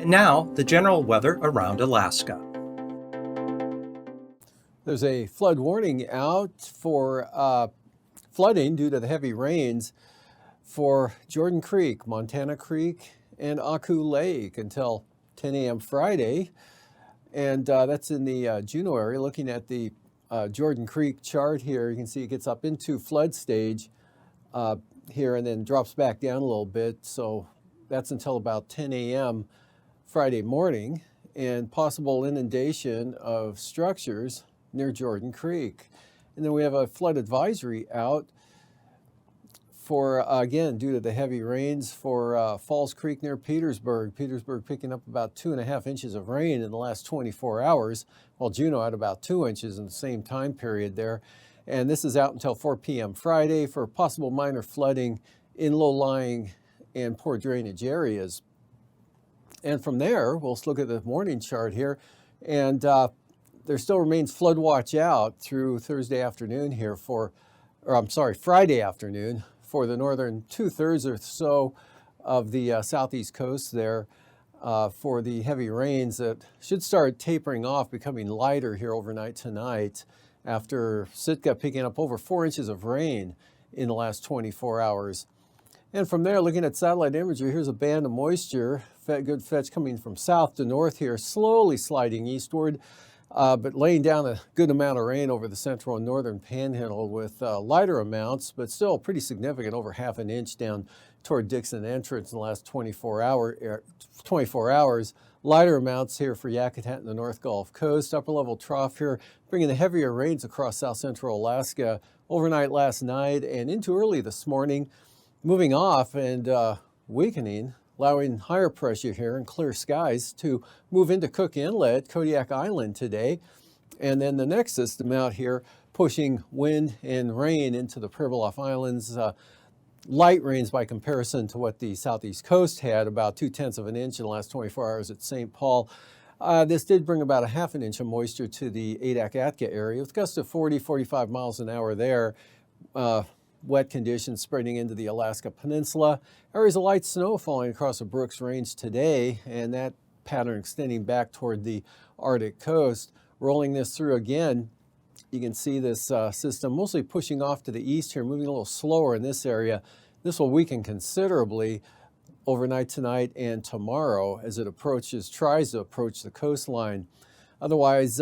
And now, the general weather around Alaska. There's a flood warning out for flooding due to the heavy rains for Jordan Creek, Montana Creek, and Aku Lake until 10 a.m. Friday. And that's in the Juneau area. Looking at the Jordan Creek chart here, you can see it gets up into flood stage here and then drops back down a little bit. So that's until about 10 a.m. Friday morning, and possible inundation of structures near Jordan Creek. And then we have a flood advisory out for, again, due to the heavy rains for Falls Creek near Petersburg. Petersburg picking up about 2.5 inches of rain in the last 24 hours, while Juneau had about 2 inches in the same time period there. And this is out until 4 p.m. Friday for possible minor flooding in low-lying and poor drainage areas. And from there, we'll look at the morning chart here, and there still remains flood watch out through Thursday afternoon here Friday afternoon for the northern 2/3 or so of the southeast coast there for the heavy rains that should start tapering off, becoming lighter here overnight tonight after Sitka picking up over 4 inches of rain in the last 24 hours. And from there, looking at satellite imagery, here's a band of moisture, good fetch coming from south to north here, slowly sliding eastward, but laying down a good amount of rain over the central and northern panhandle with lighter amounts, but still pretty significant, over 1/2 inch down toward Dixon Entrance in the last 24 hours. Lighter amounts here for Yakutat and the North Gulf Coast. Upper level trough here, bringing the heavier rains across south central Alaska overnight last night and into early this morning. Moving off and weakening, allowing higher pressure here and clear skies to move into Cook Inlet, Kodiak Island today. And then the next system out here pushing wind and rain into the Pribilof Islands. Light rains by comparison to what the southeast coast had, about 2/10 of an inch in the last 24 hours at St. Paul. This did bring about 1/2 inch of moisture to the Adak-Atka area with gusts of 40-45 miles an hour there. Wet conditions spreading into the Alaska Peninsula. Areas of light snow falling across the Brooks Range today, and that pattern extending back toward the Arctic coast. Rolling this through again, you can see this system mostly pushing off to the east here, moving a little slower in this area. This will weaken considerably overnight tonight and tomorrow as it tries to approach the coastline. Otherwise,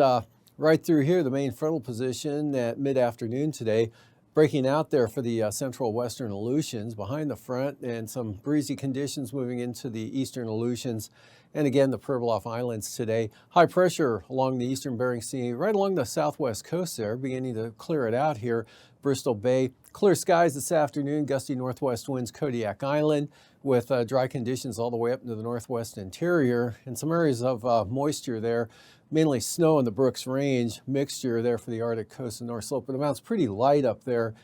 right through here, the main frontal position at mid-afternoon today, breaking out there for the central western Aleutians behind the front, and some breezy conditions moving into the eastern Aleutians. And again, the Pribilof Islands today. High pressure along the eastern Bering Sea, right along the southwest coast there, beginning to clear it out here. Bristol Bay, clear skies this afternoon, gusty northwest winds Kodiak Island with dry conditions all the way up into the northwest interior, and some areas of moisture there. Mainly snow in the Brooks Range, mixture there for the Arctic coast and North Slope, but amounts pretty light up there.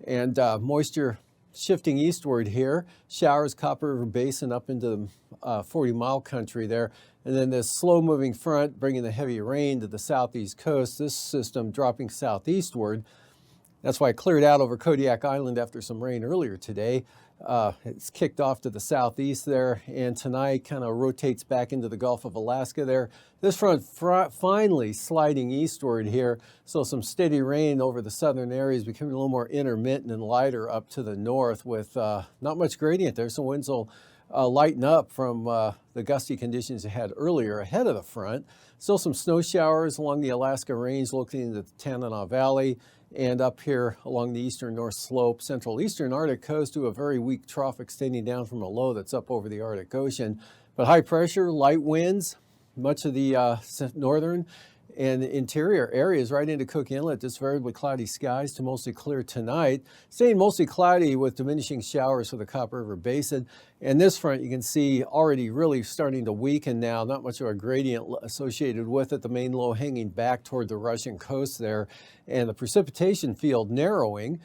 And moisture shifting eastward here. Showers, Copper River Basin up into the 40-mile country there. And then this slow-moving front bringing the heavy rain to the southeast coast. This system dropping southeastward. That's why it cleared out over Kodiak Island after some rain earlier today. It's kicked off to the southeast there, and tonight kind of rotates back into the Gulf of Alaska there. This front finally sliding eastward here, so some steady rain over the southern areas, becoming a little more intermittent and lighter up to the north with not much gradient there. So winds will lighten up from the gusty conditions you had earlier ahead of the front. Still some snow showers along the Alaska Range looking into the Tanana Valley, and up here along the eastern North Slope, central eastern Arctic coast to a very weak trough extending down from a low that's up over the Arctic Ocean. But high pressure, light winds, much of the northern and interior areas right into Cook Inlet. Just variably cloudy skies to mostly clear tonight. Staying mostly cloudy with diminishing showers for the Copper River Basin. And this front you can see already really starting to weaken now. Not much of a gradient associated with it. The main low hanging back toward the Russian coast there. And the precipitation field narrowing.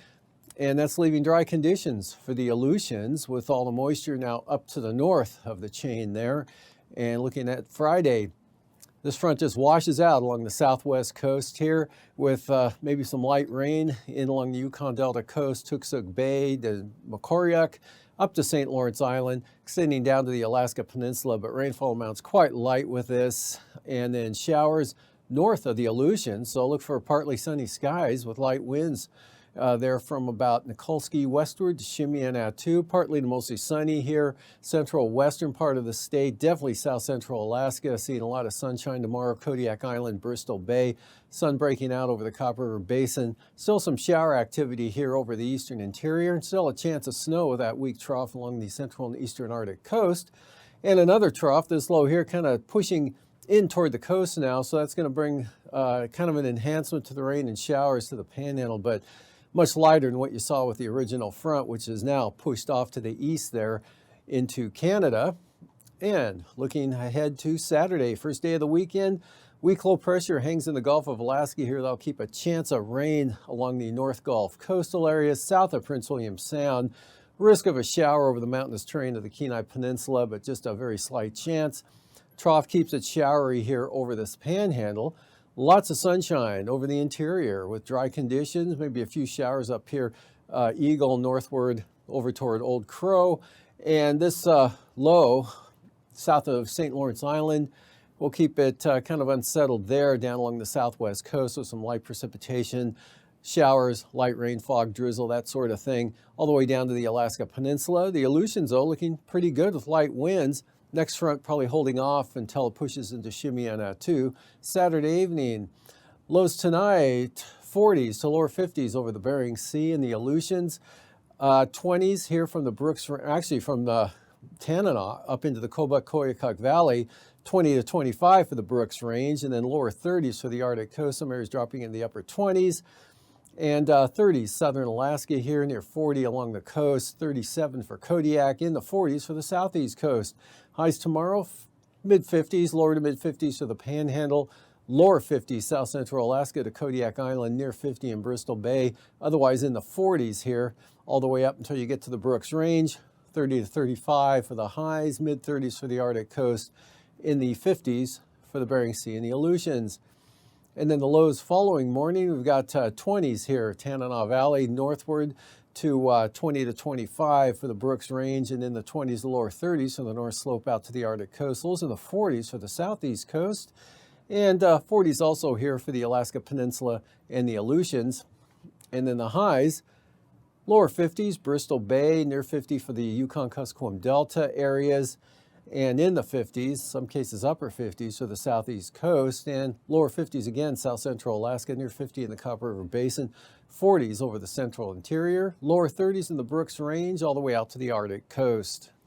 And that's leaving dry conditions for the Aleutians with all the moisture now up to the north of the chain there. And looking at Friday, this front just washes out along the southwest coast here with maybe some light rain in along the Yukon Delta coast, Tuksuk Bay, the Makoriuk, up to St. Lawrence Island, extending down to the Alaska Peninsula, but rainfall amounts quite light with this. And then showers north of the Aleutians, so look for partly sunny skies with light winds there from about Nikolsky westward to Chimie-Attu, partly to mostly sunny here. Central western part of the state, definitely south central Alaska, seeing a lot of sunshine tomorrow. Kodiak Island, Bristol Bay, sun breaking out over the Copper River Basin. Still some shower activity here over the eastern interior, and still a chance of snow with that weak trough along the central and eastern Arctic coast. And another trough, this low here, kind of pushing in toward the coast now, so that's going to bring kind of an enhancement to the rain and showers to the panhandle, but much lighter than what you saw with the original front, which is now pushed off to the east there into Canada. And looking ahead to Saturday, first day of the weekend, weak low pressure hangs in the Gulf of Alaska here. That'll keep a chance of rain along the North Gulf coastal areas south of Prince William Sound. Risk of a shower over the mountainous terrain of the Kenai Peninsula, but just a very slight chance. Trough keeps it showery here over this panhandle. Lots of sunshine over the interior with dry conditions, maybe a few showers up here, Eagle northward over toward Old Crow. And this low south of St. Lawrence Island will keep it kind of unsettled there down along the southwest coast with some light precipitation, showers, light rain, fog, drizzle, that sort of thing, all the way down to the Alaska Peninsula. The Aleutians, though, looking pretty good with light winds. Next front probably holding off until it pushes into Chimie-Attu. Saturday evening, lows tonight, 40s to lower 50s over the Bering Sea and the Aleutians. 20s here from the Brooks, actually from the Tanana up into the Kobuk-Koyukuk Valley, 20 to 25 for the Brooks Range, and then lower 30s for the Arctic coast. Some areas dropping in the upper 20s. And 30s, southern Alaska here, near 40 along the coast, 37 for Kodiak, in the 40s for the southeast coast. Highs tomorrow, mid-50s, lower to mid-50s for the Panhandle, lower 50s, south central Alaska to Kodiak Island, near 50 in Bristol Bay. Otherwise in the 40s here, all the way up until you get to the Brooks Range, 30 to 35 for the highs, mid-30s for the Arctic coast, in the 50s for the Bering Sea and the Aleutians. And then the lows following morning, we've got 20s here, Tanana Valley northward to 20 to 25 for the Brooks Range, and in the 20s to lower 30s from the north slope out to the Arctic coast. Those are the 40s for the southeast coast, and 40s also here for the Alaska Peninsula and the Aleutians. And then the highs, lower 50s, Bristol Bay, near 50 for the Yukon-Kuskokwim Delta areas, and in the 50s, some cases upper 50s for the southeast coast, and lower 50s again, south central Alaska, near 50 in the Copper River Basin, 40s over the central interior, lower 30s in the Brooks Range, all the way out to the Arctic coast.